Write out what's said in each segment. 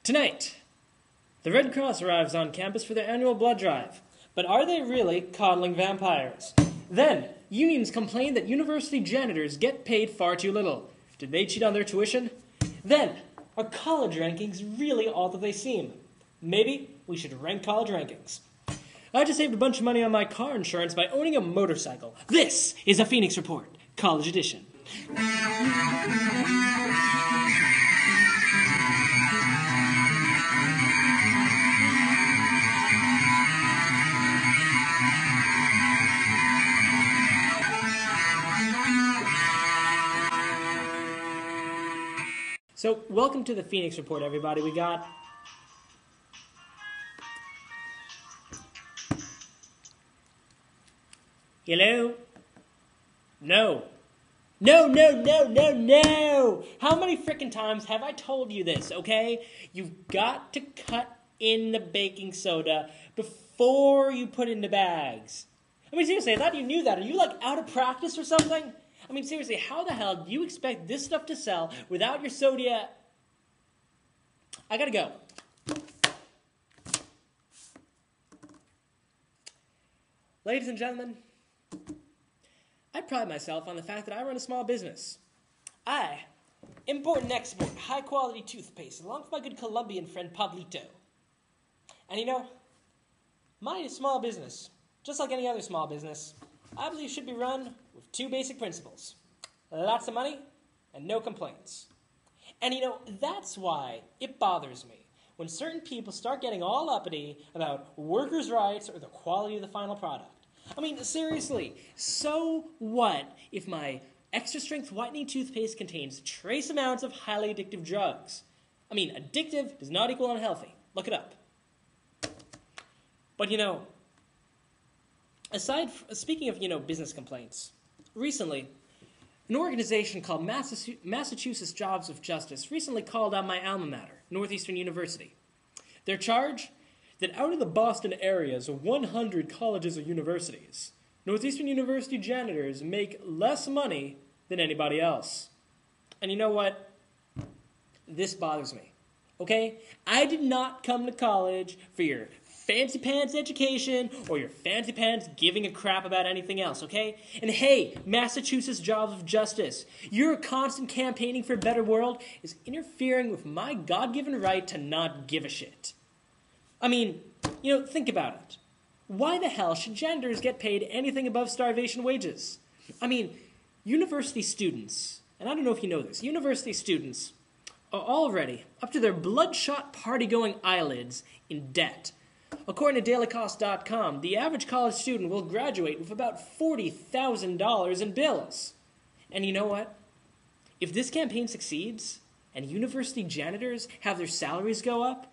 Tonight, the Red Cross arrives on campus for their annual blood drive. But are they really coddling vampires? Then, unions complain that university janitors get paid far too little. Did they cheat on their tuition? Then, are college rankings really all that they seem? Maybe we should rank college rankings. I just saved a bunch of money on my car insurance by owning a motorcycle. This is a Phoenix Report, College Edition. So, welcome to the Phoenix Report, everybody. We got... Hello? No. No! How many frickin' times have I told you this, okay? You've got to cut in the baking soda before you put in the bags. I mean, seriously, I thought you knew that. Are you, like, out of practice or something? I mean, seriously, how the hell do you expect this stuff to sell without your soda? I gotta go. Ladies and gentlemen, I pride myself on the fact that I run a small business. I import and export high-quality toothpaste along with my good Colombian friend Pablito. And you know, my small business, just like any other small business, I believe should be run with two basic principles. Lots of money and no complaints. And you know, that's why it bothers me when certain people start getting all uppity about workers' rights or the quality of the final product. I mean, seriously, so what if my extra-strength whitening toothpaste contains trace amounts of highly addictive drugs? I mean, addictive does not equal unhealthy. Look it up. But you know, speaking of, business complaints, recently, an organization called Massachusetts Jobs of Justice recently called out my alma mater, Northeastern University. Their charge? That out of the Boston area's 100 colleges or universities, Northeastern University janitors make less money than anybody else. And you know what? This bothers me, okay? I did not come to college for your fancy pants education or your fancy pants giving a crap about anything else, okay? And hey, Massachusetts Jobs of Justice, your constant campaigning for a better world is interfering with my God-given right to not give a shit. I mean, think about it. Why the hell should janitors get paid anything above starvation wages? I mean, university students, and I don't know if you know this, university students are already up to their bloodshot party-going eyelids in debt. According to dailycost.com, the average college student will graduate with about $40,000 in bills. And you know what? If this campaign succeeds, and university janitors have their salaries go up,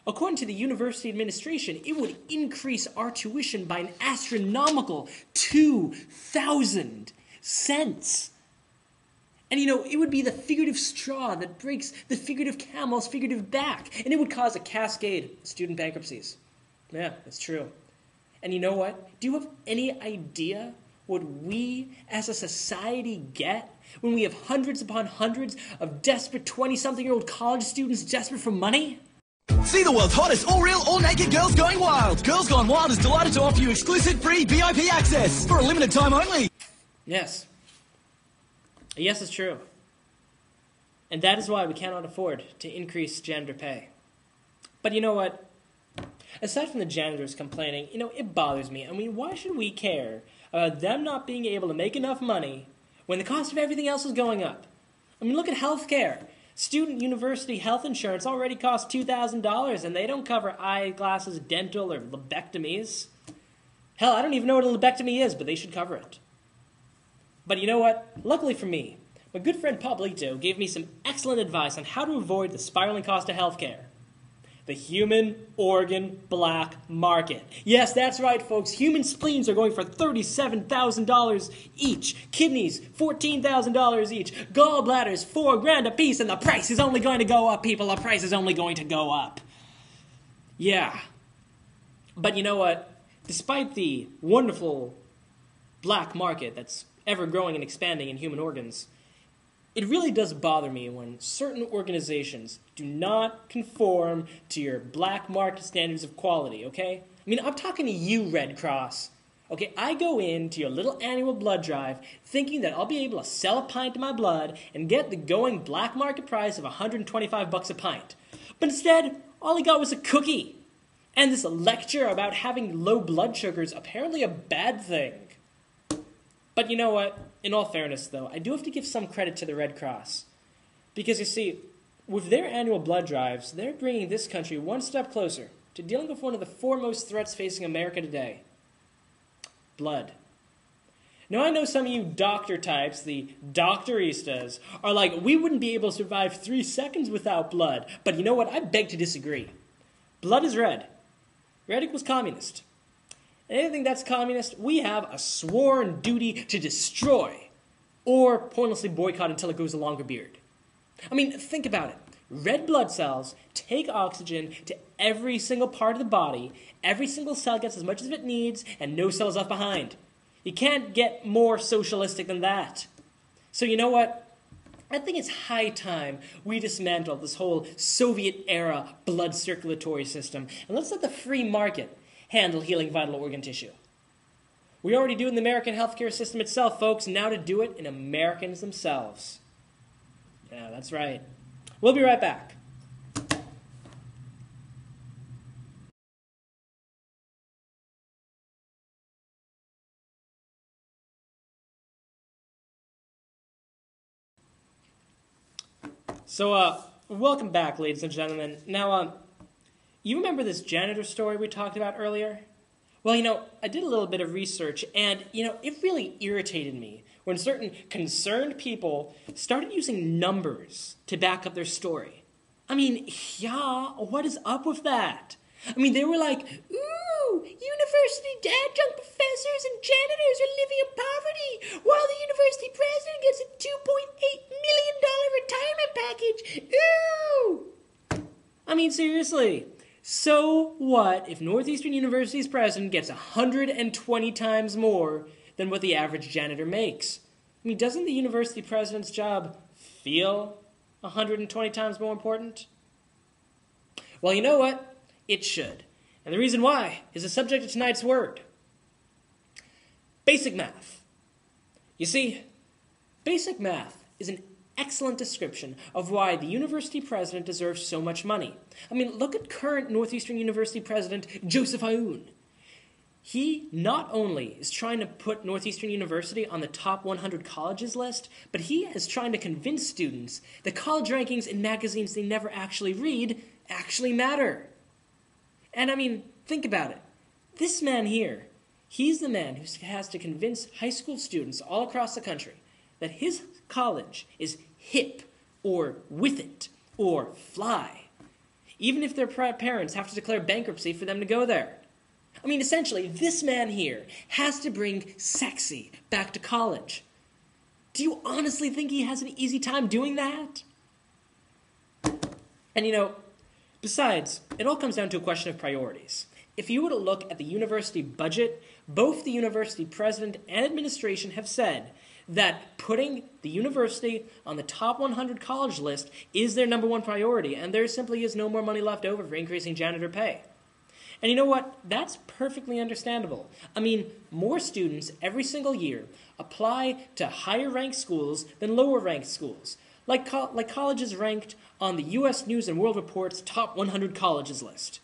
according to the university administration, it would increase our tuition by an astronomical 2,000 cents. And it would be the figurative straw that breaks the figurative camel's figurative back. And it would cause a cascade of student bankruptcies. Yeah, that's true. And you know what? Do you have any idea what we as a society get when we have hundreds upon hundreds of desperate 20-something-year-old college students desperate for money? See the world's hottest all-real, all-naked girls going wild. Girls Gone Wild is delighted to offer you exclusive free VIP access for a limited time only. Yes. Yes, it's true. And that is why we cannot afford to increase janitor pay. But you know what? Aside from the janitors complaining, it bothers me. I mean, why should we care about them not being able to make enough money when the cost of everything else is going up? I mean, look at healthcare. Student university health insurance already costs $2,000, and they don't cover eyeglasses, dental, or lobectomies. Hell, I don't even know what a lobectomy is, but they should cover it. But you know what? Luckily for me, my good friend Pablito gave me some excellent advice on how to avoid the spiraling cost of healthcare. The human organ black market. Yes, that's right, folks. Human spleens are going for $37,000 each. Kidneys, $14,000 each. Gallbladders, $4,000 a piece, and the price is only going to go up, people. The price is only going to go up. Yeah. But you know what? Despite the wonderful black market that's ever growing and expanding in human organs, It really does bother me when certain organizations do not conform to your black market standards of quality, okay? I mean, I'm talking to you, Red Cross. Okay, I go into your little annual blood drive thinking that I'll be able to sell a pint of my blood and get the going black market price of $125 a pint. But instead, all I got was a cookie. And this lecture about having low blood sugar is apparently a bad thing. But you know what? In all fairness, though, I do have to give some credit to the Red Cross. Because you see, with their annual blood drives, they're bringing this country one step closer to dealing with one of the foremost threats facing America today. Blood. Now, I know some of you doctor types, the doctoristas, are like, we wouldn't be able to survive 3 seconds without blood. But you know what? I beg to disagree. Blood is red. Red equals communist. And anything that's communist, we have a sworn duty to destroy or pointlessly boycott until it grows a longer beard. I mean, think about it. Red blood cells take oxygen to every single part of the body. Every single cell gets as much as it needs, and no cell is left behind. You can't get more socialistic than that. So you know what? I think it's high time we dismantle this whole Soviet-era blood circulatory system, and let's let the free market handle healing vital organ tissue. We already do it in the American healthcare system itself, folks. Now to do it in Americans themselves. Yeah, that's right. We'll be right back. So, welcome back, ladies and gentlemen. Now, you remember this janitor story we talked about earlier? Well, I did a little bit of research, and, it really irritated me when certain concerned people started using numbers to back up their story. I mean, yeah, what is up with that? I mean, they were like, ooh, university adjunct professors and janitors are living in poverty, while the university president gets a $2.8 million retirement package. Ooh! I mean, seriously. So what if Northeastern University's president gets 120 times more than what the average janitor makes? I mean, doesn't the university president's job feel 120 times more important? Well, you know what? It should. And the reason why is the subject of tonight's word. Basic math. You see, basic math is an excellent description of why the university president deserves so much money. I mean, look at current Northeastern University president Joseph Aoun. He not only is trying to put Northeastern University on the top 100 colleges list, but he is trying to convince students that college rankings in magazines they never actually read actually matter. And I mean, think about it. This man here, he's the man who has to convince high school students all across the country that his college is hip or with it or fly, even if their parents have to declare bankruptcy for them to go there. I mean, essentially, this man here has to bring sexy back to college. Do you honestly think he has an easy time doing that? And besides, it all comes down to a question of priorities. If you were to look at the university budget, both the university president and administration have said that putting the university on the top 100 college list is their number one priority, and there simply is no more money left over for increasing janitor pay. And you know what? That's perfectly understandable. I mean, more students every single year apply to higher-ranked schools than lower-ranked schools, like colleges ranked on the U.S. News and World Report's top 100 colleges list.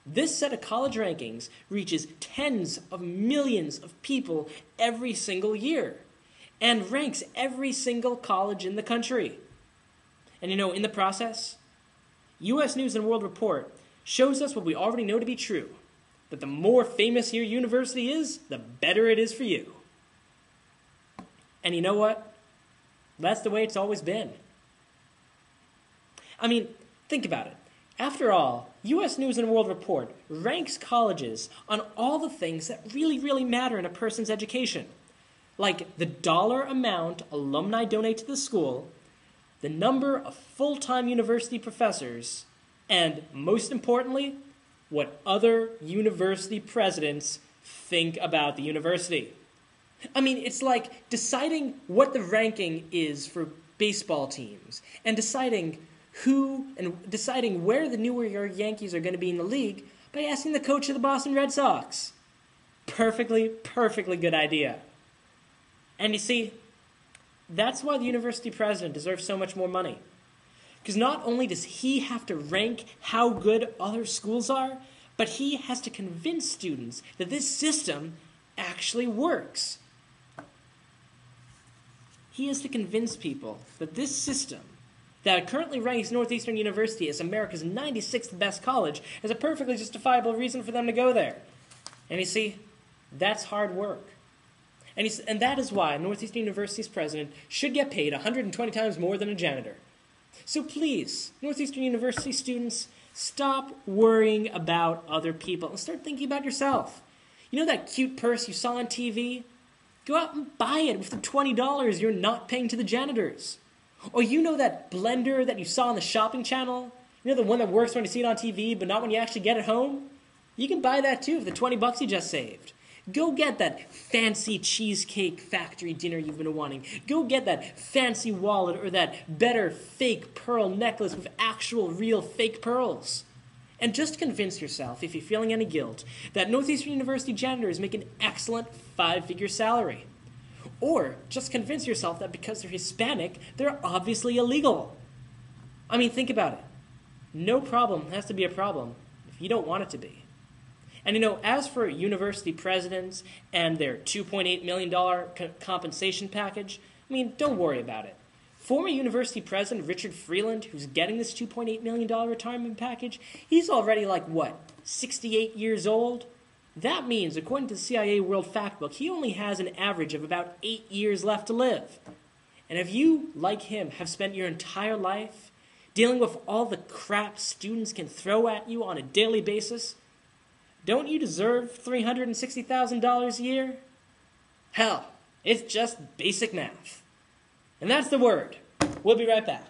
This set of college rankings reaches tens of millions of people every single year and ranks every single college in the country. And in the process, U.S. News and World Report shows us what we already know to be true, that the more famous your university is, the better it is for you. And you know what? That's the way it's always been. I mean, think about it. After all, U.S. News and World Report ranks colleges on all the things that really, really matter in a person's education, like the dollar amount alumni donate to the school, the number of full-time university professors, and, most importantly, what other university presidents think about the university. I mean, it's like deciding what the ranking is for baseball teams and deciding where the New York Yankees are going to be in the league by asking the coach of the Boston Red Sox. Perfectly good idea. And you see, that's why the university president deserves so much more money. Because not only does he have to rank how good other schools are, but he has to convince students that this system actually works. He has to convince people that this system that currently ranks Northeastern University as America's 96th best college is a perfectly justifiable reason for them to go there. And you see, that's hard work. And that is why Northeastern University's president should get paid 120 times more than a janitor. So please, Northeastern University students, stop worrying about other people and start thinking about yourself. You know that cute purse you saw on TV? Go out and buy it with the $20 you're not paying to the janitors. Or you know that blender that you saw on the shopping channel? You know the one that works when you see it on TV but not when you actually get it home? You can buy that too for the $20 you just saved. Go get that fancy cheesecake factory dinner you've been wanting. Go get that fancy wallet or that better fake pearl necklace with actual real fake pearls. And just convince yourself, if you're feeling any guilt, that Northeastern University janitors make an excellent 5-figure salary. Or just convince yourself that because they're Hispanic, they're obviously illegal. I mean, think about it. No problem has to be a problem if you don't want it to be. And you know, as for university presidents and their $2.8 million compensation package, I mean, don't worry about it. Former university president Richard Freeland, who's getting this $2.8 million retirement package, he's already 68 years old? That means, according to the CIA World Factbook, he only has an average of about 8 years left to live. And if you, like him, have spent your entire life dealing with all the crap students can throw at you on a daily basis, don't you deserve $360,000 a year? Hell, it's just basic math. And that's the word. We'll be right back.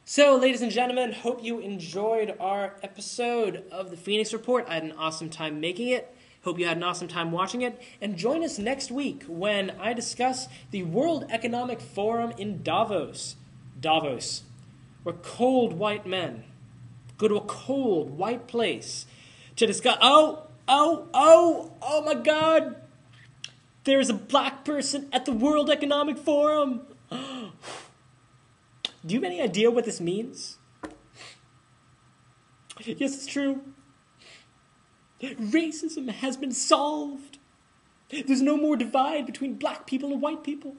So, ladies and gentlemen, hope you enjoyed our episode of the Phoenix Report. I had an awesome time making it. Hope you had an awesome time watching it. And join us next week when I discuss the World Economic Forum in Davos. Davos, where cold white men go to a cold white place to discuss... Oh my God! There's a black person at the World Economic Forum! Do you have any idea what this means? Yes, it's true. Racism has been solved. There's no more divide between black people and white people.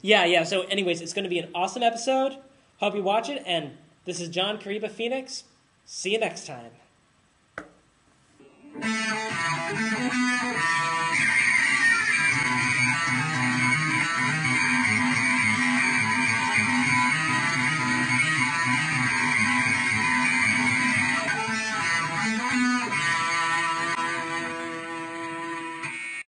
Yeah, so anyways, it's going to be an awesome episode. Hope you watch it, and this is John Kariba Phoenix. See you next time.